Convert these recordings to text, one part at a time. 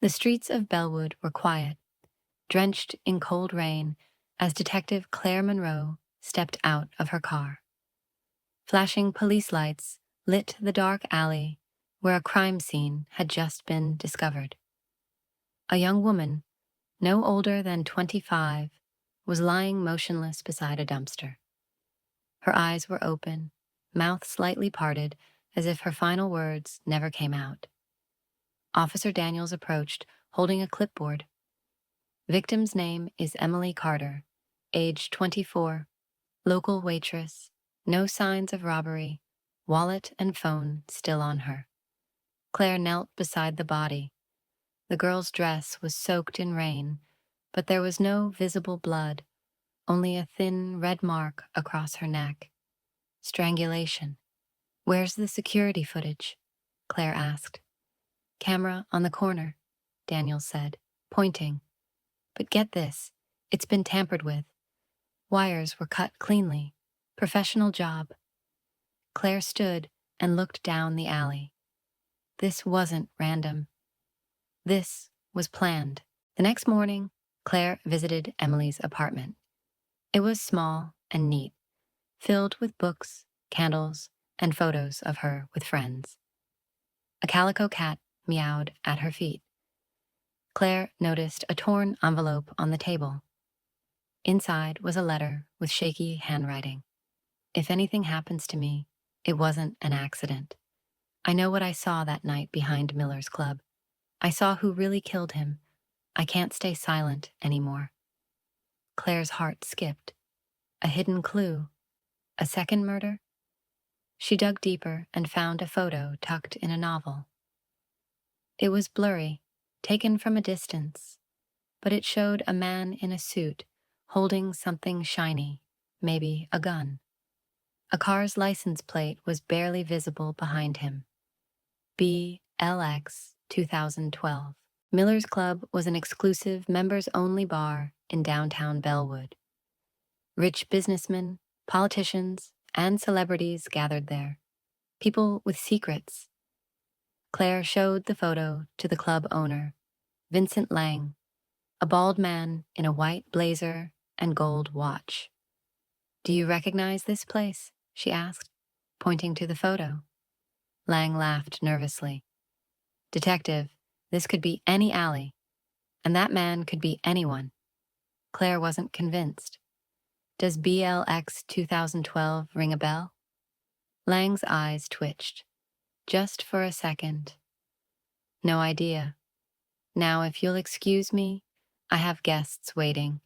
The streets of Bellwood were quiet, drenched in cold rain as Detective Claire Monroe stepped out of her car. Flashing police lights lit the dark alley where a crime scene had just been discovered. A young woman, no older than 25, was lying motionless beside a dumpster. Her eyes were open, mouth slightly parted, as if her final words never came out. Officer Daniels approached, holding a clipboard. Victim's name is Emily Carter, age 24, local waitress, no signs of robbery, wallet and phone still on her. Claire knelt beside the body. The girl's dress was soaked in rain, but there was no visible blood, only a thin red mark across her neck. Strangulation. Where's the security footage? Claire asked. Camera on the corner, Daniels said, pointing. But get this, it's been tampered with. Wires were cut cleanly. Professional job. Claire stood and looked down the alley. This wasn't random. This was planned. The next morning, Claire visited Emily's apartment. It was small and neat, filled with books, candles, and photos of her with friends. A calico cat meowed at her feet. Claire noticed a torn envelope on the table. Inside was a letter with shaky handwriting. If anything happens to me, it wasn't an accident. I know what I saw that night behind Miller's Club. I saw who really killed him. I can't stay silent anymore. Claire's heart skipped. A hidden clue. A second murder? She dug deeper and found a photo tucked in a novel. It was blurry, taken from a distance, but it showed a man in a suit holding something shiny, maybe a gun. A car's license plate was barely visible behind him. BLX 2012. Miller's Club was an exclusive members-only bar in downtown Bellwood. Rich businessmen, politicians, and celebrities gathered there. People with secrets. Claire showed the photo to the club owner, Vincent Lang, a bald man in a white blazer and gold watch. Do you recognize this place? She asked, pointing to the photo. Lang laughed nervously. Detective, this could be any alley, and that man could be anyone. Claire wasn't convinced. Does BLX 2012 ring a bell? Lang's eyes twitched, just for a second. No idea. Now, if you'll excuse me, I have guests waiting.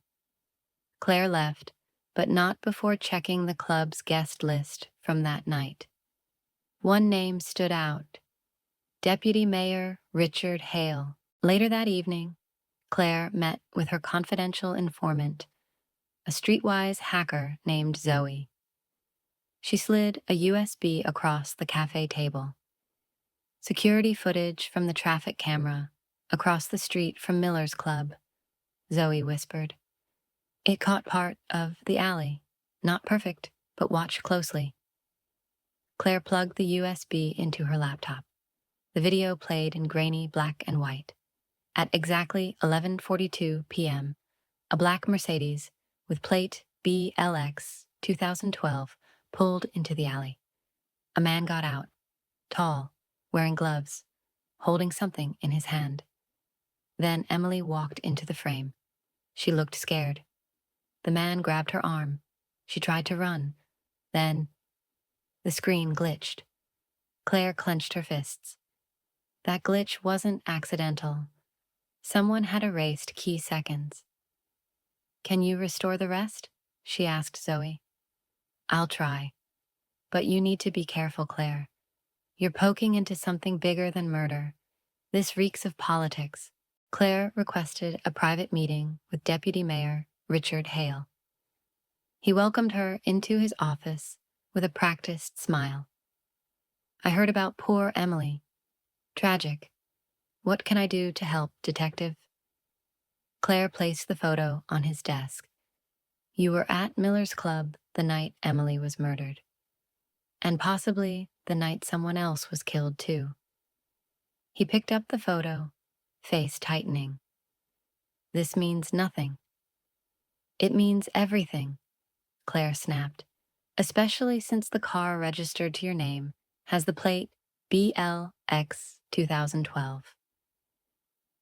Claire left, but not before checking the club's guest list from that night. One name stood out. Deputy Mayor Richard Hale. Later that evening, Claire met with her confidential informant, a streetwise hacker named Zoe. She slid a USB across the cafe table. Security footage from the traffic camera across the street from Miller's Club, Zoe whispered. It caught part of the alley. Not perfect, but watch closely. Claire plugged the USB into her laptop. The video played in grainy black and white. At exactly 11:42 p.m., a black Mercedes with plate BLX 2012 pulled into the alley. A man got out, tall, wearing gloves, holding something in his hand. Then Emily walked into the frame. She looked scared. The man grabbed her arm. She tried to run. Then the screen glitched. Claire clenched her fists. That glitch wasn't accidental. Someone had erased key seconds. Can you restore the rest? She asked Zoe. I'll try. But you need to be careful, Claire. You're poking into something bigger than murder. This reeks of politics. Claire requested a private meeting with Deputy Mayor Richard Hale. He welcomed her into his office with a practiced smile. I heard about poor Emily. Tragic. What can I do to help, Detective? Claire placed the photo on his desk. You were at Miller's Club the night Emily was murdered. And possibly the night someone else was killed too. He picked up the photo, face tightening. This means nothing. It means everything, Claire snapped, especially since the car registered to your name has the plate BLX 2012.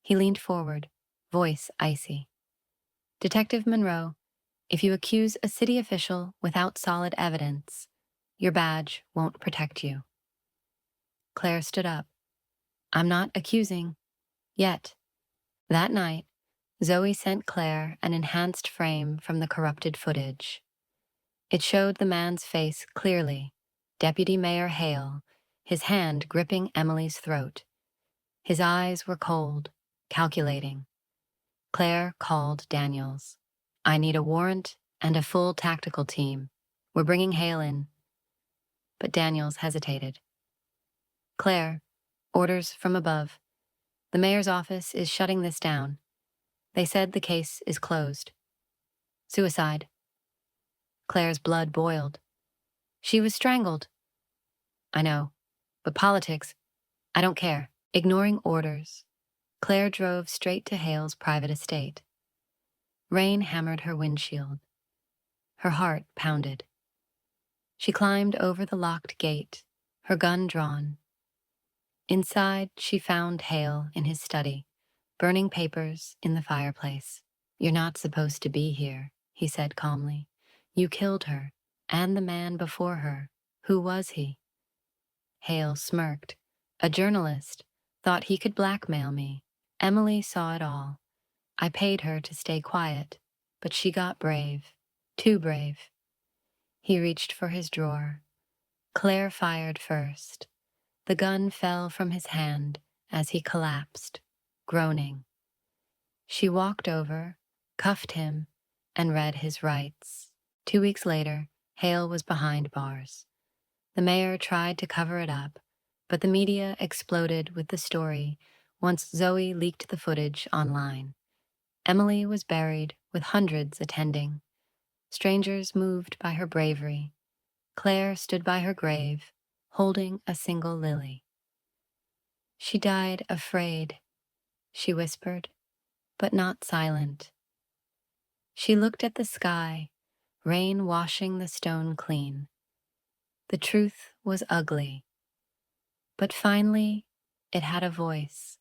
He leaned forward, voice icy. Detective Monroe, if you accuse a city official without solid evidence, your badge won't protect you. Claire stood up. I'm not accusing. Yet. That night, Zoe sent Claire an enhanced frame from the corrupted footage. It showed the man's face clearly, Deputy Mayor Hale, his hand gripping Emily's throat. His eyes were cold, calculating. Claire called Daniels. I need a warrant and a full tactical team. We're bringing Hale in. But Daniels hesitated. Claire, orders from above. The mayor's office is shutting this down. They said the case is closed. Suicide. Claire's blood boiled. She was strangled. I know, but politics, I don't care. Ignoring orders, Claire drove straight to Hale's private estate. Rain hammered her windshield. Her heart pounded. She climbed over the locked gate, her gun drawn. Inside, she found Hale in his study, burning papers in the fireplace. You're not supposed to be here, he said calmly. You killed her, and the man before her. Who was he? Hale smirked. A journalist. Thought he could blackmail me. Emily saw it all. I paid her to stay quiet, but she got brave. Too brave. He reached for his drawer. Claire fired first. The gun fell from his hand as he collapsed, groaning. She walked over, cuffed him, and read his rights. 2 weeks later, Hale was behind bars. The mayor tried to cover it up, but the media exploded with the story once Zoe leaked the footage online. Emily was buried with hundreds attending. Strangers moved by her bravery. Claire stood by her grave, holding a single lily. She died afraid, she whispered, but not silent. She looked at the sky, rain washing the stone clean. The truth was ugly, but finally it had a voice.